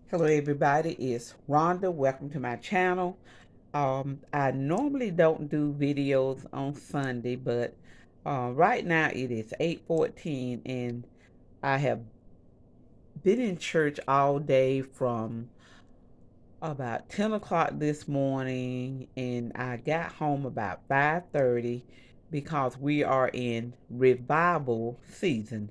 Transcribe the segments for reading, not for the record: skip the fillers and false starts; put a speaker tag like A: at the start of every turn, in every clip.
A: Hello everybody, it's Rhonda. Welcome to my channel. I normally don't do videos on Sunday, but right now it is 8:14 and I have been in church all day from about 10 o'clock this morning, and I got home about 5:30 because we are in revival season,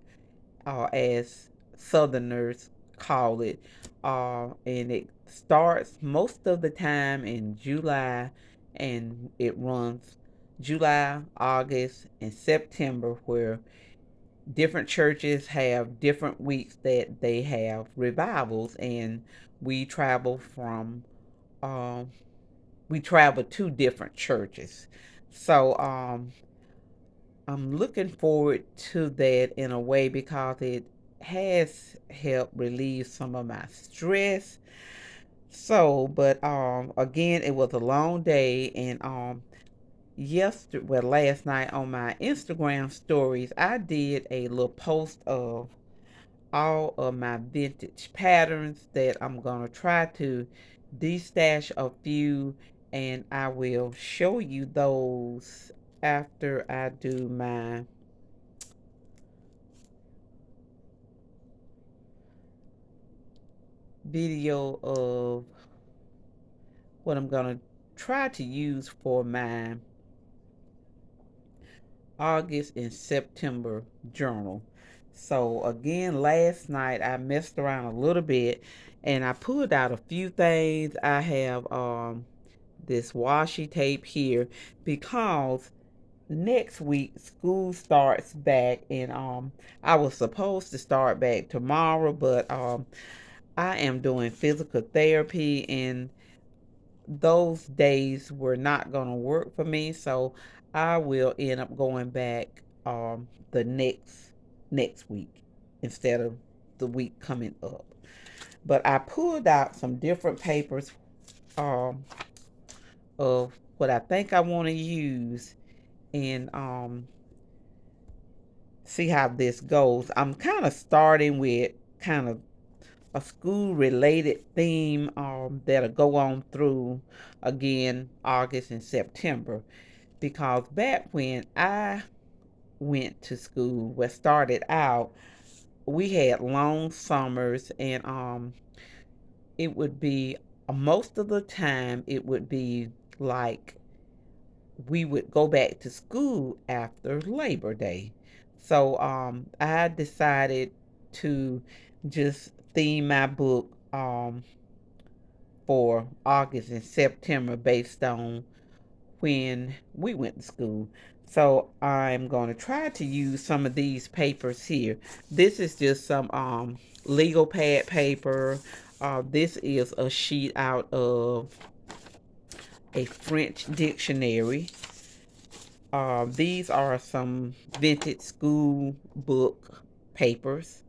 A: as Southerners call it. And it starts most of the time in July, and it runs July, August, and September, where different churches have different weeks that they have revivals, and we travel from um, we travel to different churches. So I'm looking forward to that in a way because it has helped relieve some of my stress. So, but again, it was a long day, and last night on my Instagram stories, I did a little post of all of my vintage patterns that I'm gonna try to destash a few, and I will show you those after I do my video of what I'm gonna try to use for my August and September journal. So again, last night I messed around a little bit and I pulled out a few things. I have this washi tape here because next week school starts back, and I was supposed to start back tomorrow, but I am doing physical therapy, and those days were not going to work for me, so I will end up going back the next week instead of the week coming up. But I pulled out some different papers um of what I think I want to use, and see how this goes. I'm kind of starting with kind of a school related theme that'll go on through again August and September, because back when I went to school, what started out, we had long summers, and it would be most of the time it would be like we would go back to school after Labor Day. So I decided to just theme my book for August and September based on when we went to school. So I'm going to try to use some of these papers here. This is just some legal pad paper. This is a sheet out of a French dictionary. These are some vintage school book papers.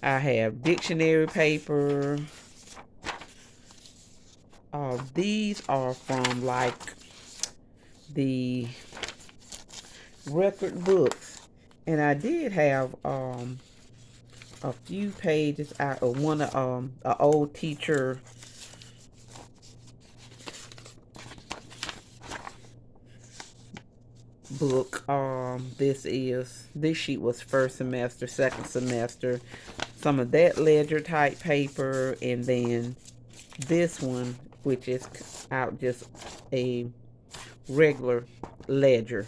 A: I have dictionary paper. These are from like the record books, and I did have a few pages out of one of an old teacher book. This sheet was first semester, second semester, some of that ledger type paper, and then this one, which is out just a regular ledger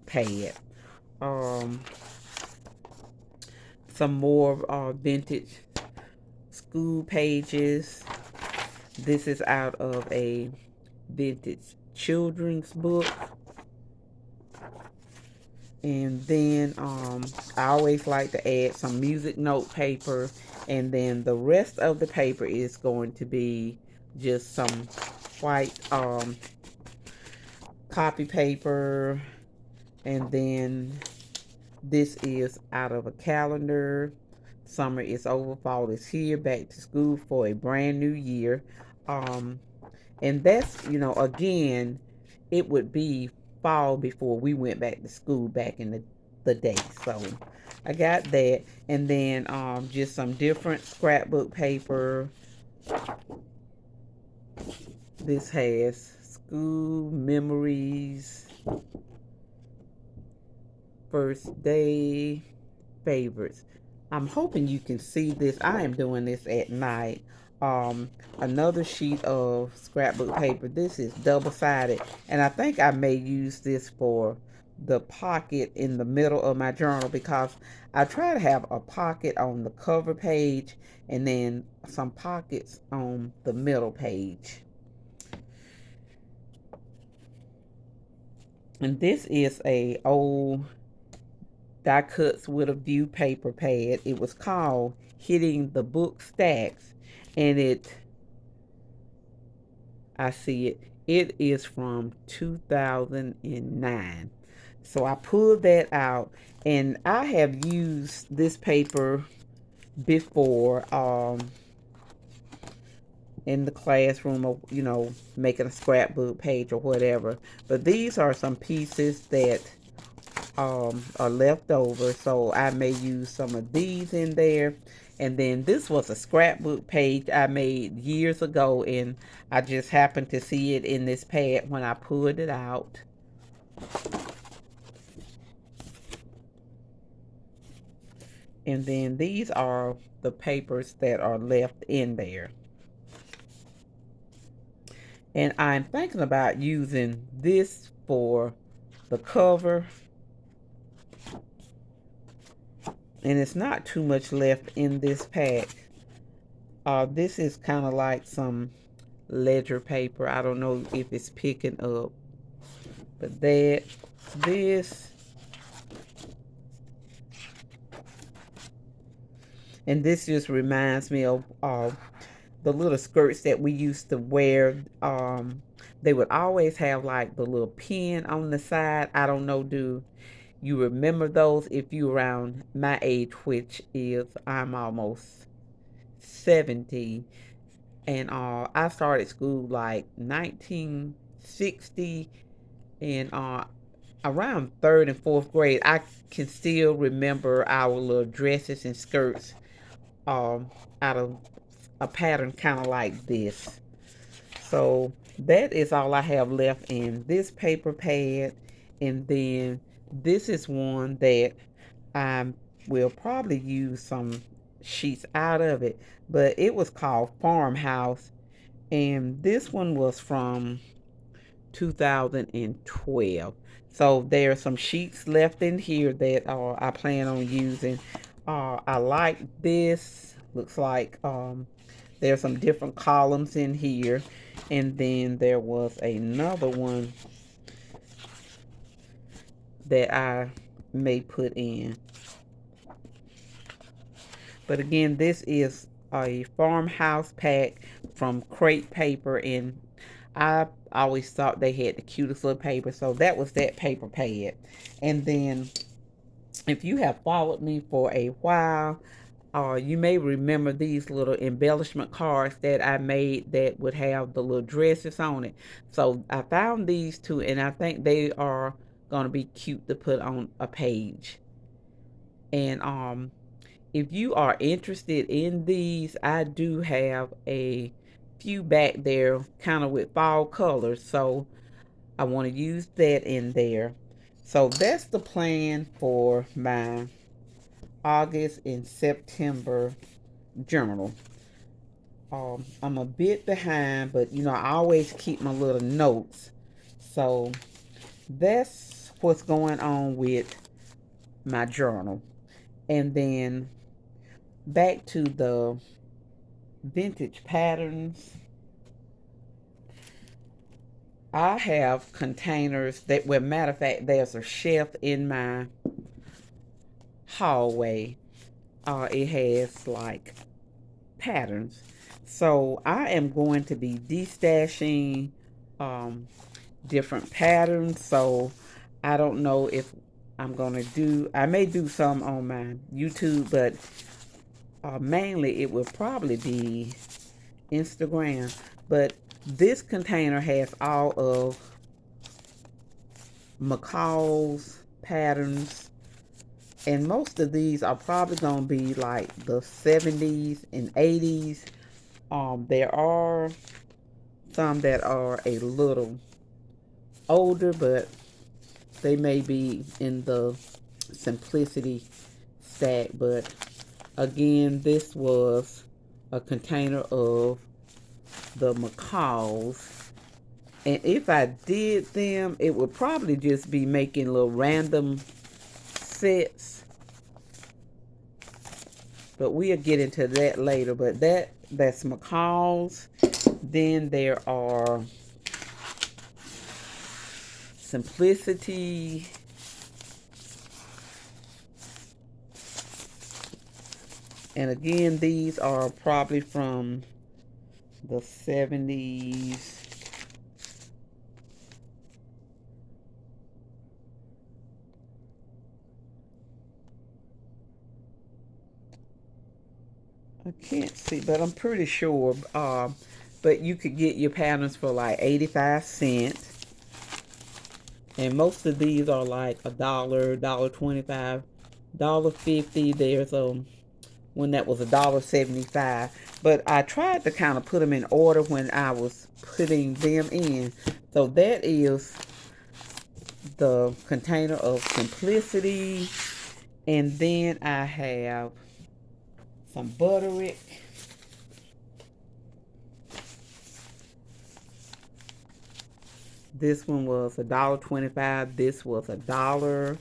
A: pad. Um, some more vintage school pages. This is out of a vintage children's book. And then I always like to add some music note paper. And then the rest of the paper is going to be just some white copy paper. And then this is out of a calendar. Summer is over, fall is here, back to school for a brand new year. Um, and that's, again, it would be fall before we went back to school back in the day. So I got that. And then just some different scrapbook paper. This has school memories, first day, favorites. I'm hoping you can see this. I am doing this at night. Um, Another sheet of scrapbook paper. This is double-sided, and I think I may use this for the pocket in the middle of my journal because I try to have a pocket on the cover page and then some pockets on the middle page. And this is a old Die Cuts with a View paper pad. It was called Hitting the Book Stacks, and I see it is from 2009. So I pulled that out, and I have used this paper before in the classroom, or making a scrapbook page or whatever. But these are some pieces that are left over, so I may use some of these in there. And then this was a scrapbook page I made years ago, and I just happened to see it in this pad when I pulled it out. And then these are the papers that are left in there. And I'm thinking about using this for the cover. And it's not too much left in this pack. This is kind of like some ledger paper. I don't know if it's picking up. But this, and this just reminds me of the little skirts that we used to wear. They would always have like the little pin on the side. I don't know, do you remember those? If you around my age, which is I'm almost 70, and I started school like 1960, and around third and fourth grade, I can still remember our little dresses and skirts out of a pattern kind of like this. So that is all I have left in this paper pad. And then this is one that I will probably use some sheets out of it, but it was called Farmhouse, and this one was from 2012. So there are some sheets left in here that I plan on using. I like this. Looks like there's some different columns in here. And then there was another one that I may put in. But again, this is a farmhouse pack from Crate Paper, and I always thought they had the cutest little paper, so that was that paper pad. And then, if you have followed me for a while, you may remember these little embellishment cards that I made that would have the little dresses on it. So I found these two, and I think they are going to be cute to put on a page. And if you are interested in these, I do have a few back there kind of with fall colors, so I want to use that in there. So that's the plan for my August and September journal. I'm a bit behind, but I always keep my little notes. So that's what's going on with my journal. And then back to the vintage patterns. I have containers that, well, matter of fact, there's a shelf in my hallway. It has like patterns. So I am going to be destashing different patterns. So I don't know if I'm going to I may do some on my YouTube, but mainly it will probably be Instagram. But this container has all of McCall's patterns. And most of these are probably going to be like the 70s and 80s. There are some that are a little older, but they may be in the simplicity stack. But again, this was a container of the macaws. And if I did them, it would probably just be making little random sets. But we'll get into that later. But that's macaws. Then there are simplicity. And again, these are probably from the 70s. I can't see, but I'm pretty sure. But you could get your patterns for like 85 cents. And most of these are like $1, $1.25, $1.50. There's one that was $1.75. But I tried to kind of put them in order when I was putting them in. So that is the container of simplicity. And then I have some Butterick. This one was $1.25. This was $1.85,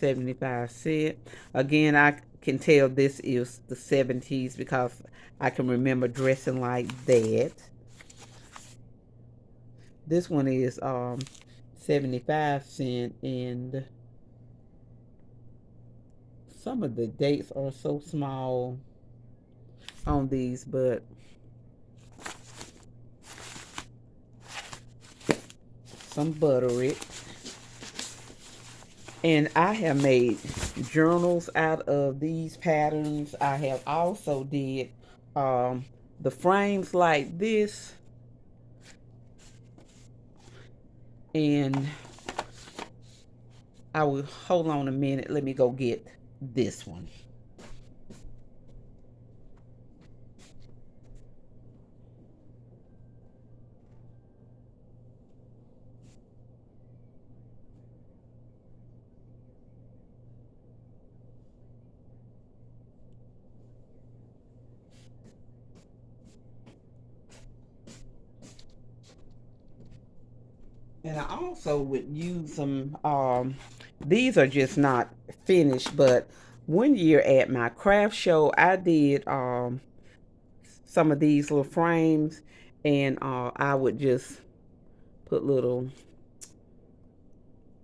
A: $1.75. Again, I can tell this is the 70s because I can remember dressing like that. This one is 75 cents, and some of the dates are so small on these, but some Butterick. And I have made journals out of these patterns. I have also did the frames like this. And I will hold on a minute. Let me go get this one. And I also would use some, these are just not finished, but one year at my craft show, I did some of these little frames, and I would just put little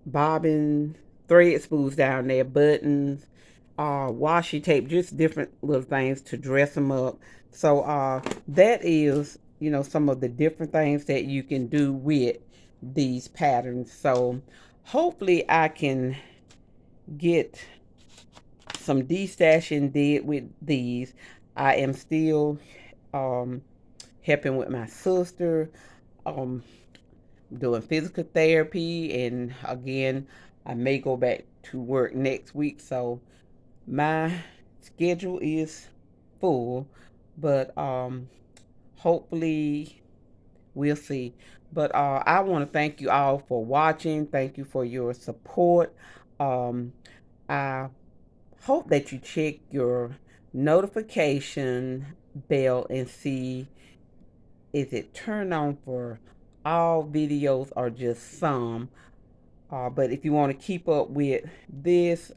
A: bobbin thread spools down there, buttons, washi tape, just different little things to dress them up. So that is, some of the different things that you can do with these patterns. So hopefully I can get some destashing did with these. I am still helping with my sister, um, doing physical therapy, and again, I may go back to work next week. So my schedule is full, but hopefully we'll see. But I want to thank you all for watching. Thank you for your support. I hope that you check your notification bell and see, is it turned on for all videos or just some. But if you want to keep up with this,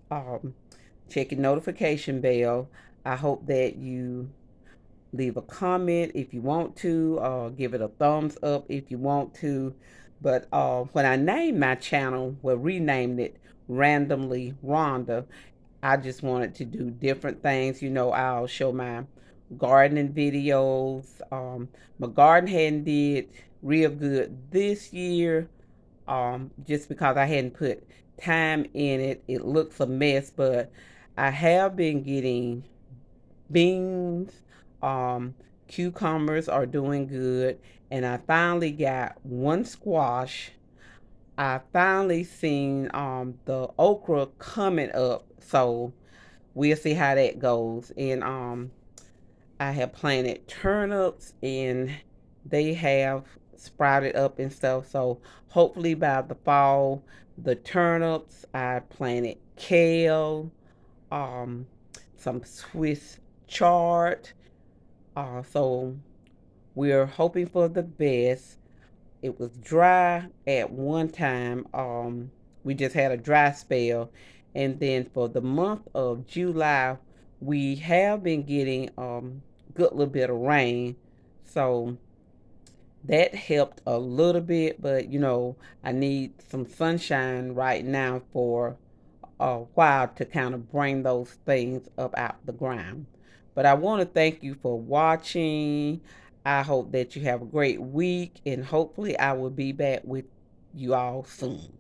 A: check your notification bell. I hope that you leave a comment if you want to, give it a thumbs up if you want to. But when I named my channel, well, renamed it Randomly Rhonda, I just wanted to do different things. I'll show my gardening videos. My garden hadn't did real good this year, just because I hadn't put time in it. It looks a mess, but I have been getting beans, um, Cucumbers are doing good. And I finally got one squash. I finally seen the okra coming up. So we'll see how that goes. And I have planted turnips and they have sprouted up and stuff. So hopefully by the fall, the turnips, I planted kale, um, some Swiss chard. So we're hoping for the best. It was dry at one time. We just had a dry spell. And then for the month of July, we have been getting good little bit of rain. So that helped a little bit, but I need some sunshine right now for a while to kind of bring those things up out the ground. But I want to thank you for watching. I hope that you have a great week, and hopefully I will be back with you all soon.